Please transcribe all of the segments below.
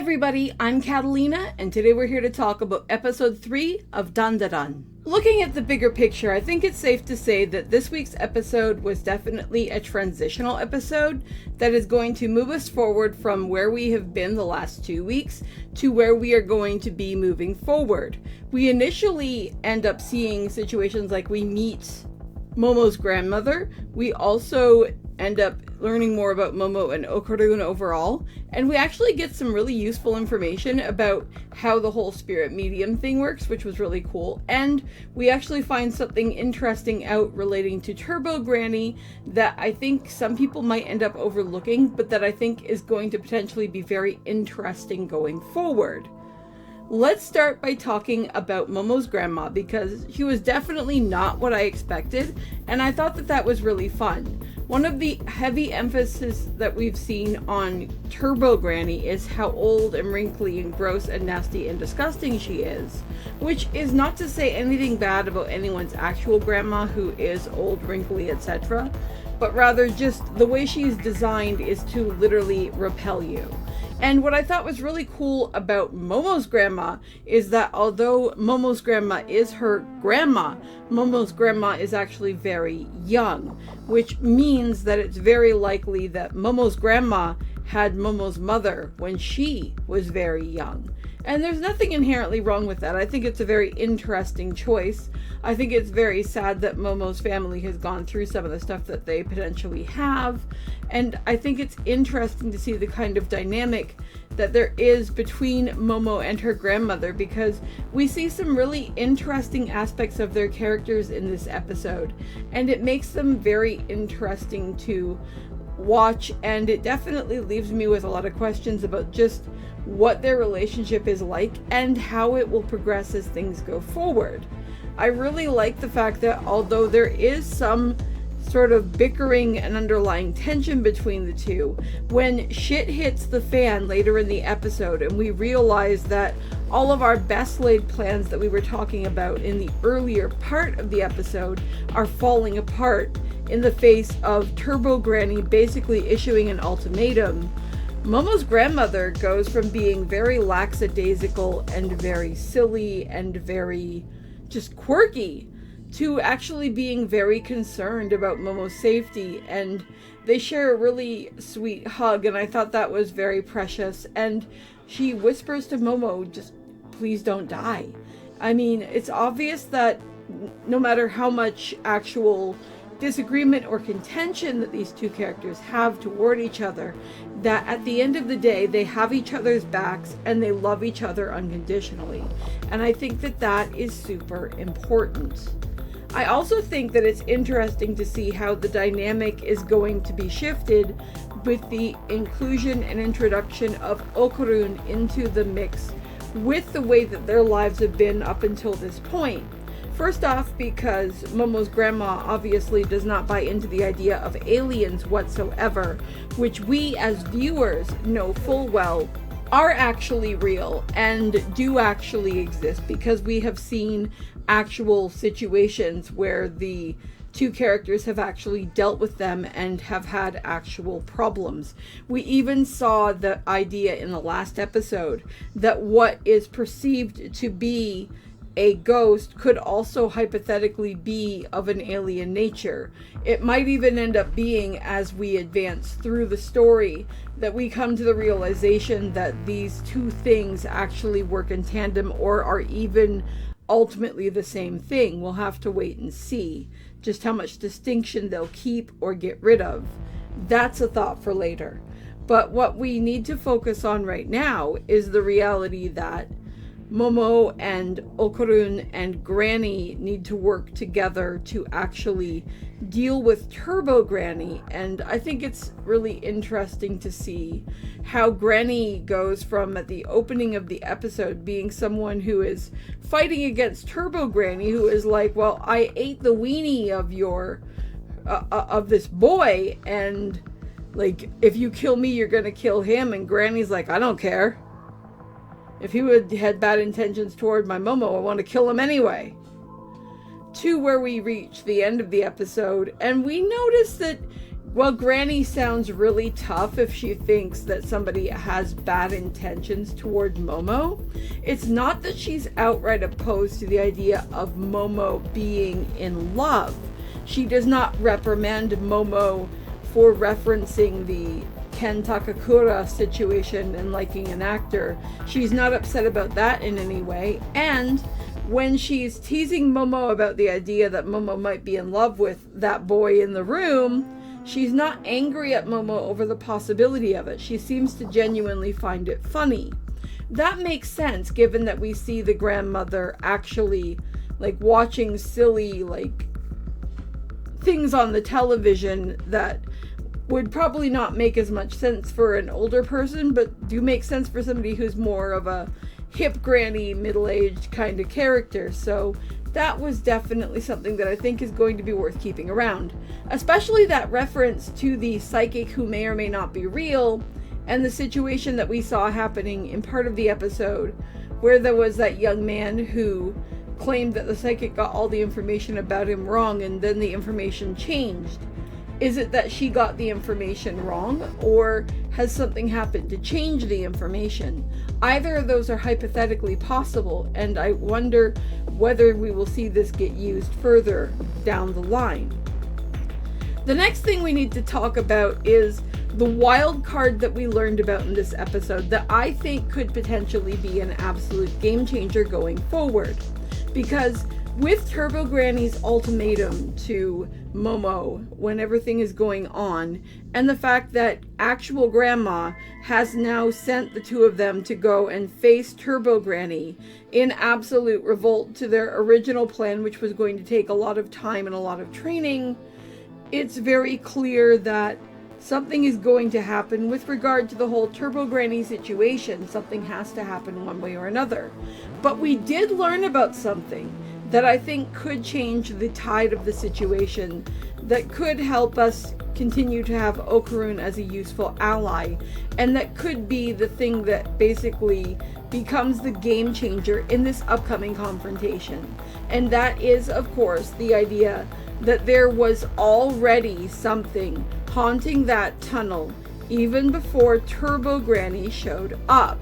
everybody, I'm Katallina, and today we're here to talk about episode 3 of Dandadan. Looking at the bigger picture, I think it's safe to say that this week's episode was definitely a transitional episode that is going to move us forward from where we have been the last 2 weeks to where we are going to be moving forward. We initially end up seeing situations like we meet Momo's grandmother. We also end up learning more about Momo and Okarun overall, and we actually get some really useful information about how the whole spirit medium thing works, which was really cool. And we actually find something interesting out relating to Turbo Granny that I think some people might end up overlooking, but that I think is going to potentially be very interesting going forward. Let's start by talking about Momo's grandma, because she was definitely not what I expected, and I thought that that was really fun. One of the heavy emphasis that we've seen on Turbo Granny is how old and wrinkly and gross and nasty and disgusting she is, which is not to say anything bad about anyone's actual grandma who is old, wrinkly, etc., but rather just the way she's designed is to literally repel you. And what I thought was really cool about Momo's grandma is that although Momo's grandma is her grandma, Momo's grandma is actually very young, which means that it's very likely that Momo's grandma had Momo's mother when she was very young. And there's nothing inherently wrong with that. I think it's a very interesting choice. I think it's very sad that Momo's family has gone through some of the stuff that they potentially have. And I think it's interesting to see the kind of dynamic that there is between Momo and her grandmother, because we see some really interesting aspects of their characters in this episode. And it makes them very interesting to watch, and it definitely leaves me with a lot of questions about just what their relationship is like and how it will progress as things go forward. I really like the fact that although there is some sort of bickering and underlying tension between the two, when shit hits the fan later in the episode and we realize that all of our best laid plans that we were talking about in the earlier part of the episode are falling apart in the face of Turbo Granny basically issuing an ultimatum, Momo's grandmother goes from being very lackadaisical and very silly and very just quirky to actually being very concerned about Momo's safety, and they share a really sweet hug, and I thought that was very precious. And she whispers to Momo, just please don't die. I mean, it's obvious that no matter how much actual disagreement or contention that these two characters have toward each other, that at the end of the day they have each other's backs and they love each other unconditionally. And I think that that is super important. I also think that it's interesting to see how the dynamic is going to be shifted with the inclusion and introduction of Okarun into the mix with the way that their lives have been up until this point. First off, because Momo's grandma obviously does not buy into the idea of aliens whatsoever, which we as viewers know full well are actually real and do actually exist, because we have seen actual situations where the two characters have actually dealt with them and have had actual problems. We even saw the idea in the last episode that what is perceived to be a ghost could also hypothetically be of an alien nature. It might even end up being, as we advance through the story, that we come to the realization that these two things actually work in tandem or are even ultimately the same thing. We'll have to wait and see just how much distinction they'll keep or get rid of. That's a thought for later. But what we need to focus on right now is the reality that Momo and Okarun and Granny need to work together to actually deal with Turbo Granny. And I think it's really interesting to see how Granny goes from, at the opening of the episode, being someone who is fighting against Turbo Granny, who is like, well, I ate the weenie of your of this boy, and like, if you kill me, you're gonna kill him. And Granny's like, I don't care. If he had bad intentions toward my Momo, I want to kill him anyway. To where we reach the end of the episode, and we notice that Well, Granny sounds really tough if she thinks that somebody has bad intentions toward Momo. It's not that she's outright opposed to the idea of Momo being in love. She does not reprimand Momo for referencing the Ken Takakura situation and liking an actor. She's not upset about that in any way. And when she's teasing Momo about the idea that Momo might be in love with that boy in the room, she's not angry at Momo over the possibility of it. She seems to genuinely find it funny. That makes sense given that we see the grandmother actually watching silly things on the television that would probably not make as much sense for an older person, but do make sense for somebody who's more of a hip granny, middle-aged kind of character. So that was definitely something that I think is going to be worth keeping around. Especially that reference to the psychic who may or may not be real, and the situation that we saw happening in part of the episode where there was that young man who claimed that the psychic got all the information about him wrong and then the information changed. Is it that she got the information wrong, or has something happened to change the information? Either of those are hypothetically possible, and I wonder whether we will see this get used further down the line. The next thing we need to talk about is the wild card that we learned about in this episode that I think could potentially be an absolute game changer going forward. Because with Turbo Granny's ultimatum to Momo when everything is going on, and the fact that actual Grandma has now sent the two of them to go and face Turbo Granny in absolute revolt to their original plan, which was going to take a lot of time and a lot of training, it's very clear that something is going to happen with regard to the whole Turbo Granny situation. Something has to happen one way or another. But we did learn about something that I think could change the tide of the situation, that could help us continue to have Okarun as a useful ally, and that could be the thing that basically becomes the game changer in this upcoming confrontation. And that is, of course, the idea that there was already something haunting that tunnel even before Turbo Granny showed up.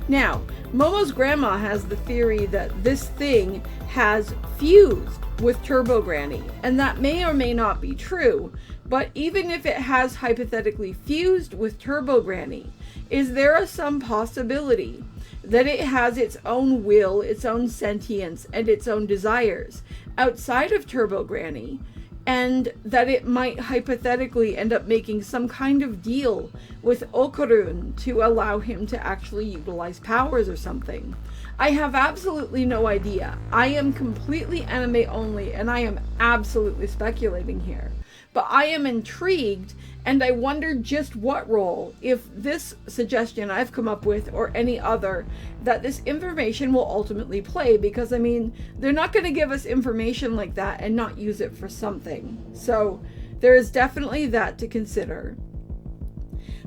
Now, Momo's grandma has the theory that this thing has fused with Turbo Granny, and that may or may not be true, but even if it has hypothetically fused with Turbo Granny, is there some possibility that it has its own will, its own sentience, and its own desires outside of Turbo Granny, and that it might hypothetically end up making some kind of deal with Okarun to allow him to actually utilize powers or something? I have absolutely no idea. I am completely anime only, and I am absolutely speculating here. But I am intrigued, and I wonder just what role, if this suggestion I've come up with or any other, that this information will ultimately play, because I mean, they're not going to give us information like that and not use it for something. So there is definitely that to consider.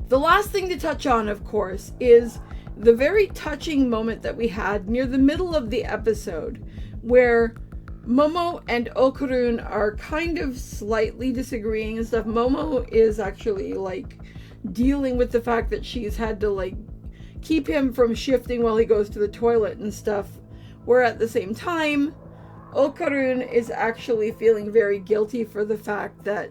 The last thing to touch on, of course, is the very touching moment that we had near the middle of the episode, where Momo and Okarun are kind of slightly disagreeing and stuff. Momo is actually dealing with the fact that she's had to keep him from shifting while he goes to the toilet and stuff, where at the same time Okarun is actually feeling very guilty for the fact that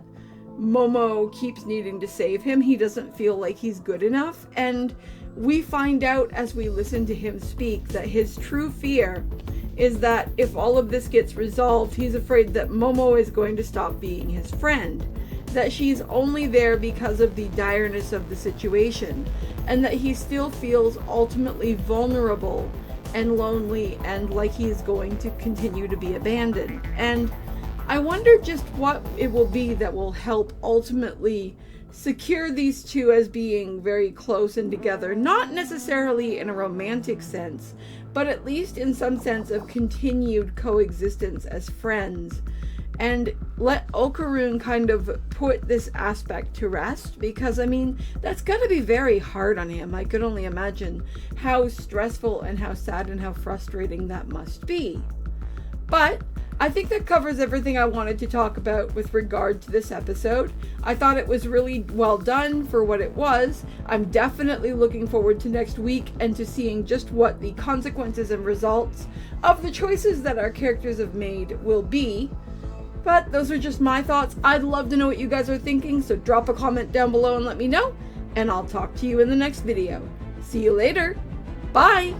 Momo keeps needing to save him. He doesn't feel like he's good enough, and we find out as we listen to him speak that his true fear is that if all of this gets resolved, he's afraid that Momo is going to stop being his friend, that she's only there because of the direness of the situation, and that he still feels ultimately vulnerable and lonely and like he's going to continue to be abandoned. And I wonder just what it will be that will help ultimately secure these two as being very close and together, not necessarily in a romantic sense, but at least in some sense of continued coexistence as friends, and let Okarun kind of put this aspect to rest, because I mean, that's gotta be very hard on him. I could only imagine how stressful and how sad and how frustrating that must be. But I think that covers everything I wanted to talk about with regard to this episode. I thought it was really well done for what it was. I'm definitely looking forward to next week and to seeing just what the consequences and results of the choices that our characters have made will be. But those are just my thoughts. I'd love to know what you guys are thinking, so drop a comment down below and let me know, and I'll talk to you in the next video. See you later. Bye!